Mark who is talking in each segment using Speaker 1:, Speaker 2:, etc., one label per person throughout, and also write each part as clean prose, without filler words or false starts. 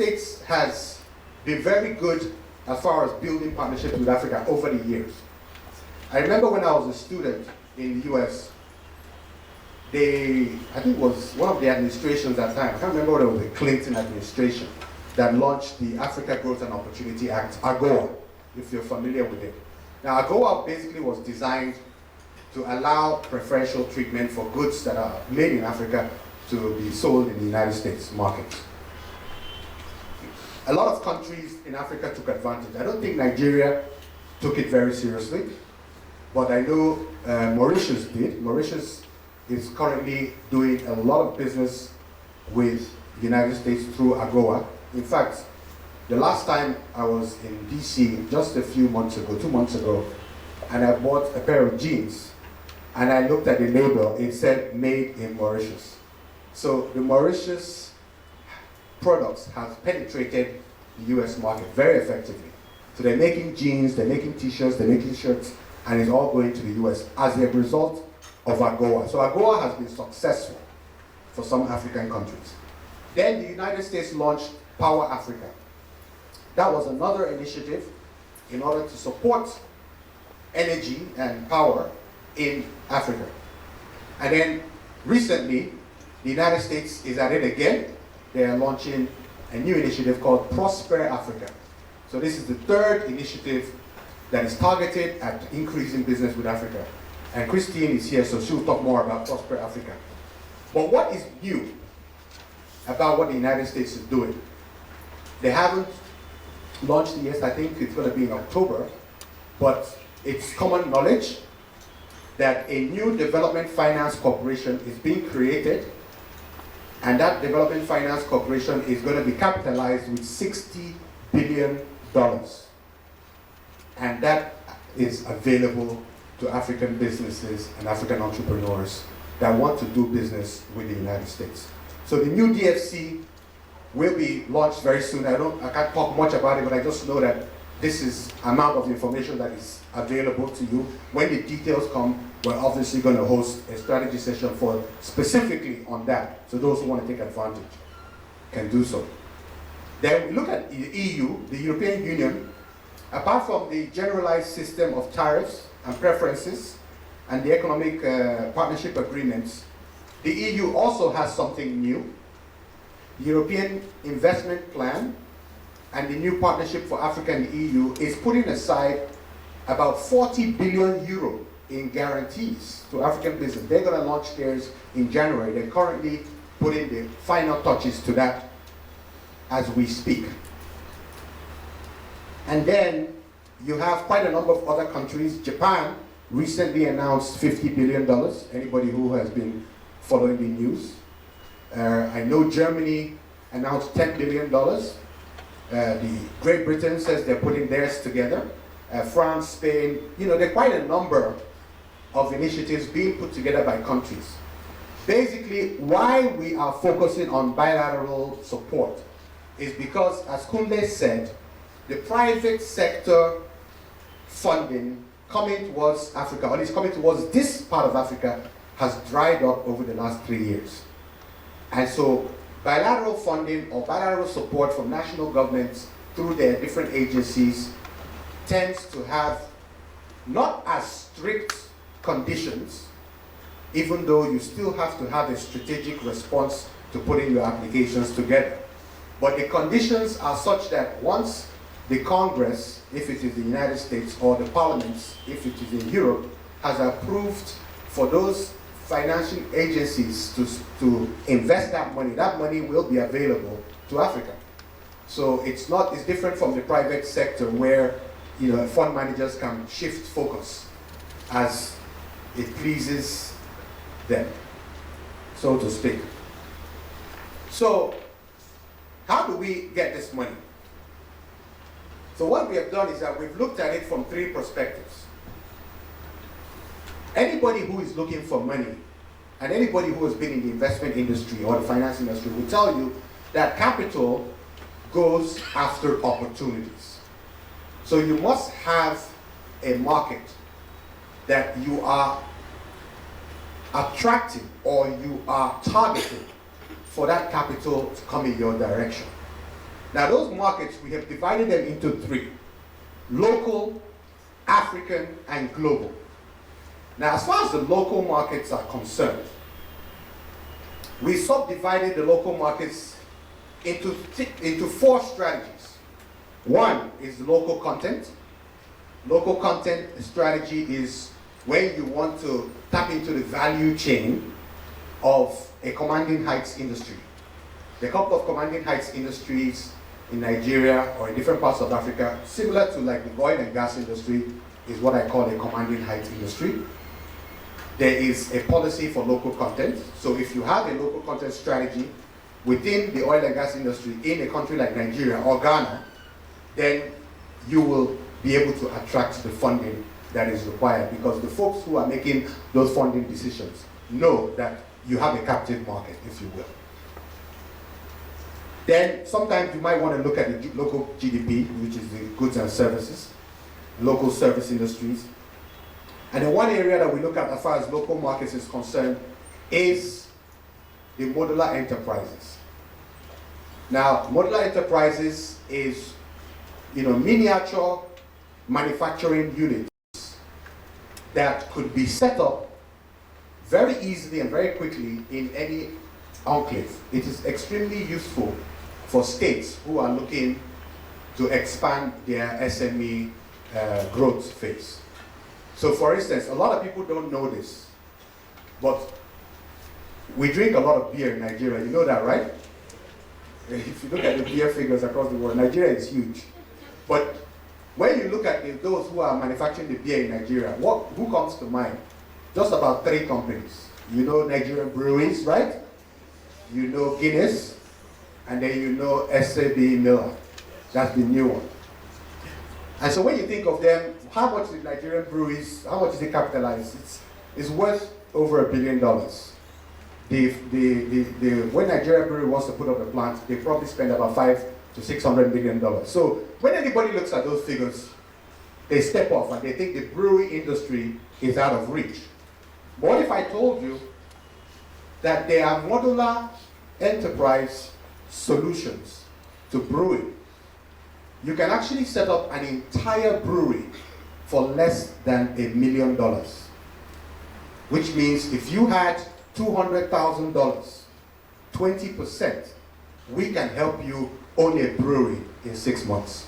Speaker 1: States has been very good as far as building partnerships with Africa over the years. I remember when I was a student in the US, I think it was one of the administrations at the time, I can't remember whether it was the Clinton administration, that launched the Africa Growth and Opportunity Act, AGOA, if you're familiar with it. Now, AGOA basically was designed to allow preferential treatment for goods that are made in Africa to be sold in the United States market. A lot of countries in Africa took advantage. I don't think Nigeria took it very seriously, but I know Mauritius did. Mauritius is currently doing a lot of business with the United States through AGOA. In fact, the last time I was in DC, just a few months ago, 2 months ago, and I bought a pair of jeans, and I looked at the label, it said made in Mauritius. So the Mauritius products have penetrated the US market very effectively. So they're making jeans, they're making t-shirts, they're making shirts, and it's all going to the US as a result of AGOA. So AGOA has been successful for some African countries. Then the United States launched Power Africa. That was another initiative in order to support energy and power in Africa. And then recently, the United States is at it again. They are launching a new initiative called Prosper Africa. So this is the third initiative that is targeted at increasing business with Africa. And Christine is here, so she'll talk more about Prosper Africa. But what is new about what the United States is doing? They haven't launched it yet. I think it's going to be in October, but it's common knowledge that a new development finance corporation is being created, and that development finance corporation is going to be capitalized with $60 billion. And that is available to African businesses and African entrepreneurs that want to do business with the United States. So the new DFC will be launched very soon. I can't talk much about it, but I just know that this is amount of information that is available to you. When the details come, we're obviously going to host a strategy session for specifically on that. So those who want to take advantage can do so. Then we look at the EU, the European Union. Apart from the generalized system of tariffs and preferences and the economic partnership agreements, the EU also has something new. The European Investment Plan and the new partnership for Africa and the EU is putting aside about 40 billion euro in guarantees to African business. They're going to launch theirs in January. They're currently putting the final touches to that as we speak. And then you have quite a number of other countries. Japan recently announced $50 billion. Anybody who has been following the news. I know Germany announced $10 billion. The Great Britain says they're putting theirs together. France, Spain, there are quite a number of initiatives being put together by countries. Basically, why we are focusing on bilateral support is because, as Kunle said, the private sector funding coming towards Africa, or at least coming towards this part of Africa, has dried up over the last 3 years. And so bilateral funding or bilateral support from national governments through their different agencies tends to have not as strict conditions, even though you still have to have a strategic response to putting your applications together. But the conditions are such that once the Congress, if it is the United States, or the parliaments, if it is in Europe, has approved for those financial agencies to invest that money will be available to Africa. So it's different from the private sector where fund managers can shift focus as it pleases them, so to speak. So how do we get this money? So what we have done is that we've looked at it from 3 perspectives. Anybody who is looking for money, and anybody who has been in the investment industry or the finance industry will tell you that capital goes after opportunities. So you must have a market that you are attracting or you are targeting for that capital to come in your direction. Now those markets, we have divided them into three: local, African, and global. Now as far as the local markets are concerned, we subdivided the local markets into four strategies. One is local content. Local content strategy is when you want to tap into the value chain of a commanding heights industry. The couple of commanding heights industries in Nigeria or in different parts of Africa, similar to like the oil and gas industry, is what I call a commanding heights industry. There is a policy for local content. So if you have a local content strategy within the oil and gas industry in a country like Nigeria or Ghana, then you will be able to attract the funding that is required, because the folks who are making those funding decisions know that you have a captive market, if you will. Then sometimes you might want to look at the local GDP, which is the goods and services, local service industries. And then one area that we look at as far as local markets is concerned is the modular enterprises. Now, modular enterprises is, miniature manufacturing units that could be set up very easily and very quickly in any enclave. It is extremely useful for states who are looking to expand their SME growth phase. So for instance, a lot of people don't know this, but we drink a lot of beer in Nigeria. You know that, right? If you look at the beer figures across the world, Nigeria is huge. But when you look at those who are manufacturing the beer in Nigeria, who comes to mind? Just about 3 companies. You know Nigerian breweries, right? You know Guinness, and then you know SAB Miller. That's the new one. And so when you think of them, how much is Nigerian breweries, how much is it capitalized? It's worth over $1 billion. When Nigeria Brewery wants to put up a plant, they probably spend about $500 to $600 million. So when anybody looks at those figures, they step off and they think the brewery industry is out of reach. But what if I told you that there are modular enterprise solutions to brewing? You can actually set up an entire brewery for less than $1 million. Which means if you had $200,000, 20%, we can help you own a brewery in 6 months.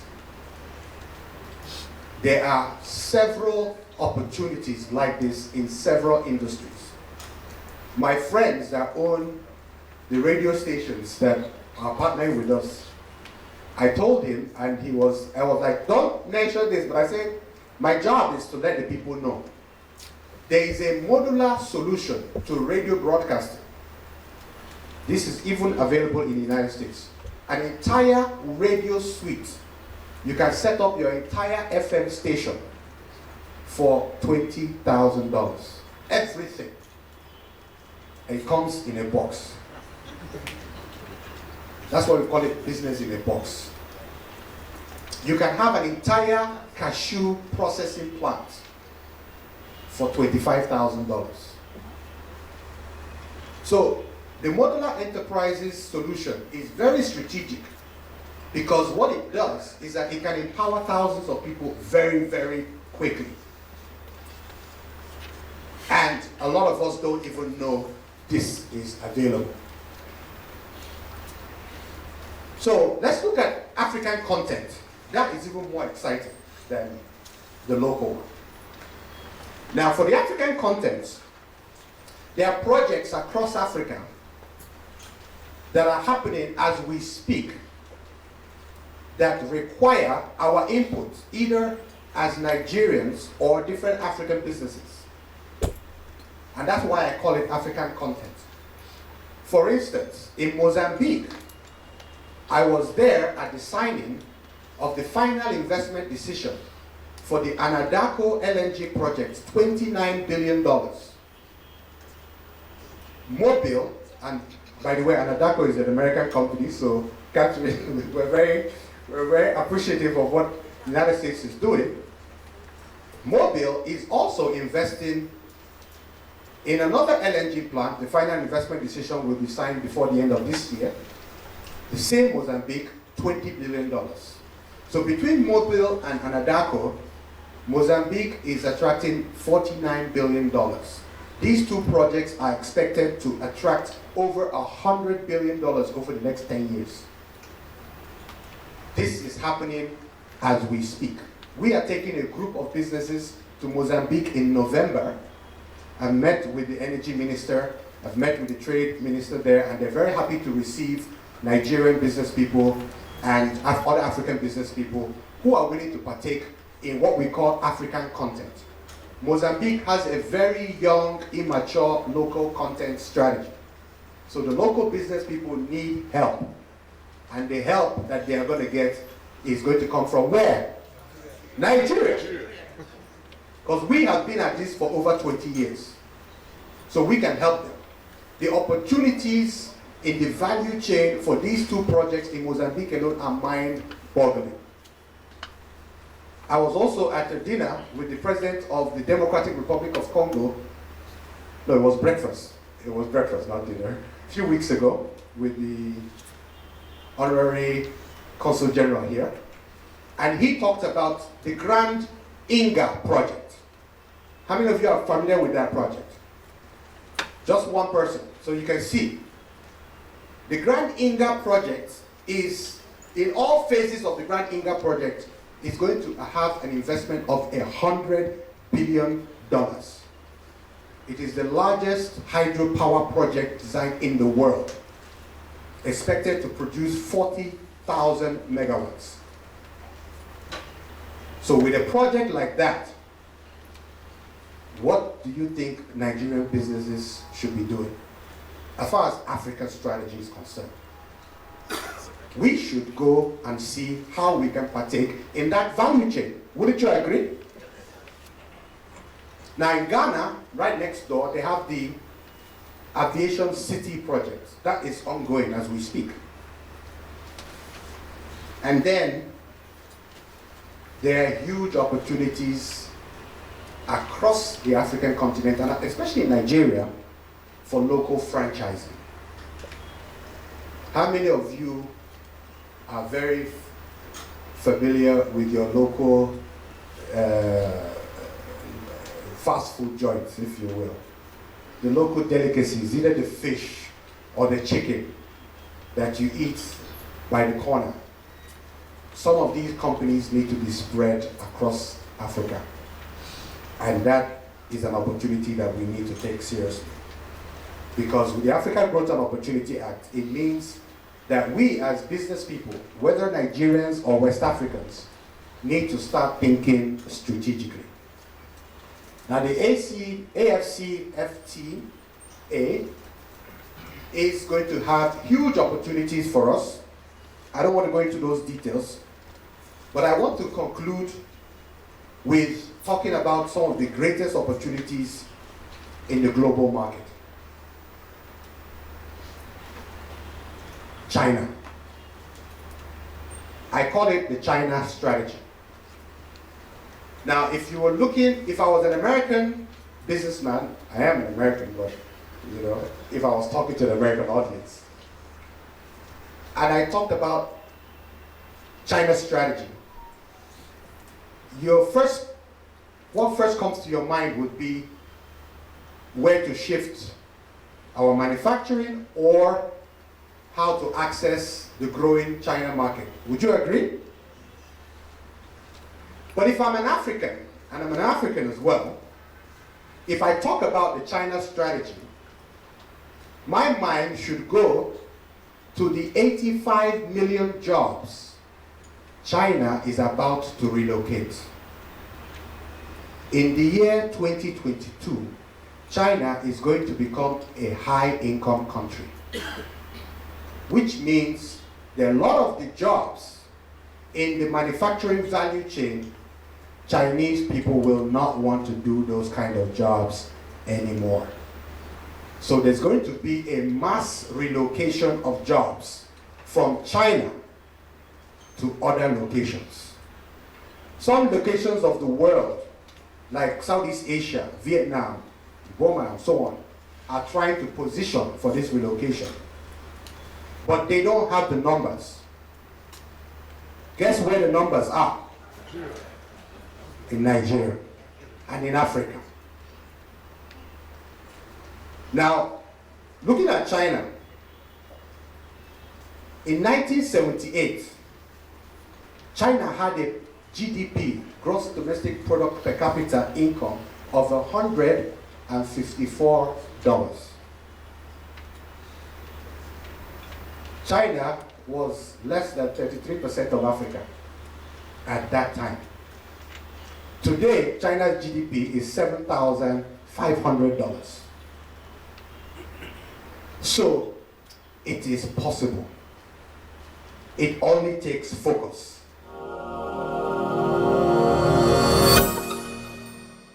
Speaker 1: There are several opportunities like this in several industries. My friends that own the radio stations that are partnering with us, I told him, and I was like, don't mention this, but I said, my job is to let the people know. There is a modular solution to radio broadcasting. This is even available in the United States. An entire radio suite. You can set up your entire FM station for $20,000. Everything. And it comes in a box. That's why we call it business in a box. You can have an entire cashew processing plant for $25,000. So the modular enterprises solution is very strategic, because what it does is that it can empower thousands of people very, very quickly. And a lot of us don't even know this is available. So let's look at African content. That is even more exciting than the local one. Now for the African content, there are projects across Africa that are happening as we speak that require our input, either as Nigerians or different African businesses. And that's why I call it African content. For instance, in Mozambique, I was there at the signing of the final investment decision for the Anadako LNG project, $29 billion. Mobile, and by the way, Anadako is an American company, so we're very appreciative of what the United States is doing. Mobile is also investing in another LNG plant. The final investment decision will be signed before the end of this year. The same Mozambique, $20 billion. So between Mobile and Anadaco, Mozambique is attracting $49 billion. These two projects are expected to attract over $100 billion over the next 10 years. This is happening as we speak. We are taking a group of businesses to Mozambique in November. I've met with the energy minister, I've met with the trade minister there, and they're very happy to receive Nigerian business people and other African business people who are willing to partake in what we call African content. Mozambique has a very young, immature local content strategy. So the local business people need help. And the help that they are going to get is going to come from where? Nigeria. Because we have been at this for over 20 years. So we can help them. The opportunities in the value chain for these two projects in Mozambique alone are mind-boggling. I was also at a dinner with the president of the Democratic Republic of Congo. No, it was breakfast. It was breakfast, not dinner. A few weeks ago with the honorary consul general here. And he talked about the Grand Inga project. How many of you are familiar with that project? Just one person. So you can see. The Grand Inga project is, in all phases of the Grand Inga project, is going to have an investment of $100 billion. It is the largest hydropower project design in the world, expected to produce 40,000 megawatts. So with a project like that, what do you think Nigerian businesses should be doing as far as African strategy is concerned? We should go and see how we can partake in that value chain. Wouldn't you agree? Now in Ghana, right next door, they have the Aviation City project. That is ongoing as we speak. And then there are huge opportunities across the African continent, and especially in Nigeria, for local franchising. How many of you are very familiar with your local fast food joints, if you will? The local delicacies, either the fish or the chicken that you eat by the corner. Some of these companies need to be spread across Africa. And that is an opportunity that we need to take seriously. Because with the African Growth and Opportunity Act, it means that we as business people, whether Nigerians or West Africans, need to start thinking strategically. Now the AFCFTA is going to have huge opportunities for us. I don't want to go into those details, but I want to conclude with talking about some of the greatest opportunities in the global market. China. I call it the China strategy. Now, if I was an American businessman, I am an American, but if I was talking to the American audience, and I talked about China's strategy, what first comes to your mind would be where to shift our manufacturing or how to access the growing China market. Would you agree? But if I'm an African, and I'm an African as well, if I talk about the China strategy, my mind should go to the 85 million jobs China is about to relocate. In the year 2022, China is going to become a high-income country, which means that a lot of the jobs in the manufacturing value chain, Chinese people will not want to do those kind of jobs anymore. So there's going to be a mass relocation of jobs from China to other locations. Some locations of the world, like Southeast Asia, Vietnam, Burma, and so on, are trying to position for this relocation. But they don't have the numbers. Guess where the numbers are? In Nigeria and in Africa. Now, looking at China, in 1978, China had a GDP, gross domestic product per capita income, of $154. China was less than 33% of Africa at that time. Today, China's GDP is $7,500. So, it is possible. It only takes focus.